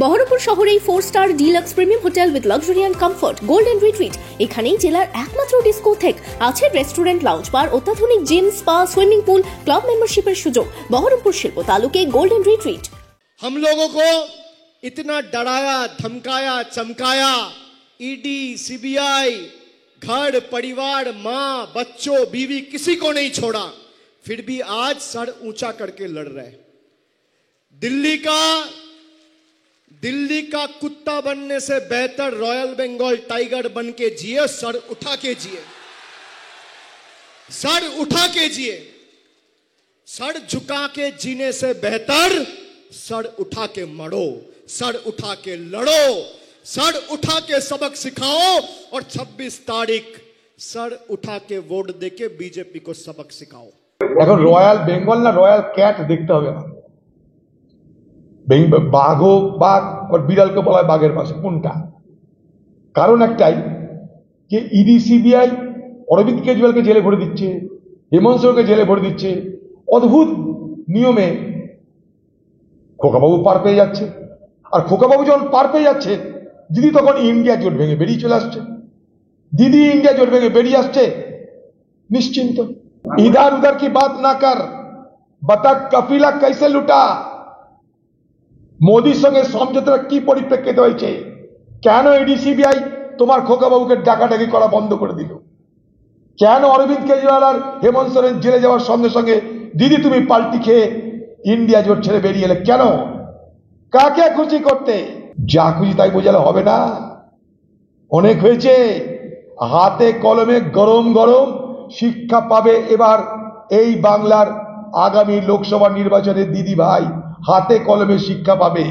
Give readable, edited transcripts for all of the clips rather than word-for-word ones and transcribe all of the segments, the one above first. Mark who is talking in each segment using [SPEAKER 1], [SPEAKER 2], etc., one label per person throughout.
[SPEAKER 1] বহরমপুর শহরেই four star deluxe premium hotel with luxury and comfort golden retreat. এখানেই জেলার একমাত্র ডিস্কোথেক, আছে রেস্টুরেন্ট, লাউঞ্জ বার, অত্যাধুনিক gym, spa, swimming pool, club মেম্বারशिপের সুযোগ। বহরমপুর শিল্প তালুকে গোল্ডেন রিট্রিট।
[SPEAKER 2] हम लोगों को इतना डराया, धमकाया, चमकाया, ईडी, सीबीआई, घर परिवार, माँ, बच्चों, बीवी, किसी को नहीं छोड़ा, फिर भी आज सर ऊंचा करके लड़ रहे। दिल्ली का कुत्ता बनने से बेहतर रॉयल बंगाल टाइगर बन के जिए, सर उठा के जिए, सर उठा के जिए। सर झुका के जीने से बेहतर सर उठा के मरो, सर उठा के लड़ो, सर उठा के सबक सिखाओ और 26 तारीख सर उठा के वोट देके बीजेपी को सबक सिखाओ।
[SPEAKER 3] এখন রয়্যাল বেঙ্গল না রয়্যাল ক্যাট দেখতে হবে না, বাঘও বাঘ আর বিড়ালকে বলা হয় বাঘের পাশে, কোনটা? কারণ একটাই যে ইডি সিবিআই অরবিন্দ কেজরিওয়ালকে জেলে ভরে দিচ্ছে, হেমন্ত সোরেনকে জেলে ভরে দিচ্ছে, অদ্ভুত নিয়মে খোকাবাবু পার পেয়ে যাচ্ছে। আর খোকাবাবু যখন পার পেয়ে যাচ্ছে, দিদি তখন ইন্ডিয়া জোট ভেঙে বেরিয়ে চলে আসছে, দিদি ইন্ডিয়া জোট ভেঙে বেরিয়ে আসছে নিশ্চিন্ত। इधर उधर की बात ना कर, बता कफिला कैसे लुटा, মোদির সঙ্গে সমঝোতার কি পরিপ্রেক্ষিতে হয়েছে, কেন ইডি সিবিআই তোমার খোকাবাবুকে ডাকাডাকি করা বন্ধ করে দিল, কেন অরবিন্দ কেজরিওয়াল আর হেমন্ত সোরেন জেলে যাওয়ার সঙ্গে সঙ্গে দিদি তুমি পাল্টি খেয়ে ইন্ডিয়া জোট ছেড়ে বেরিয়ে এলে কেন? কাকে খুশি করতে? যা খুশি তাই বোঝালে হবে না, অনেক হয়েছে। হাতে কলমে গরম গরম শিক্ষা পাবে এবার এই বাংলার আগামী লোকসভা নির্বাচনে। দিদি ভাই হাতে কলমে শিক্ষা পাবে।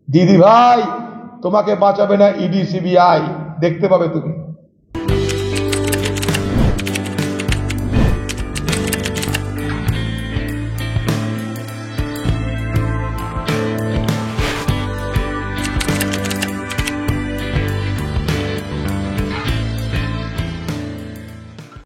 [SPEAKER 3] দিদি ভাই তোমাকে বাঁচাবে না ইডি সিবিআই, দেখতে পাবে তুমি।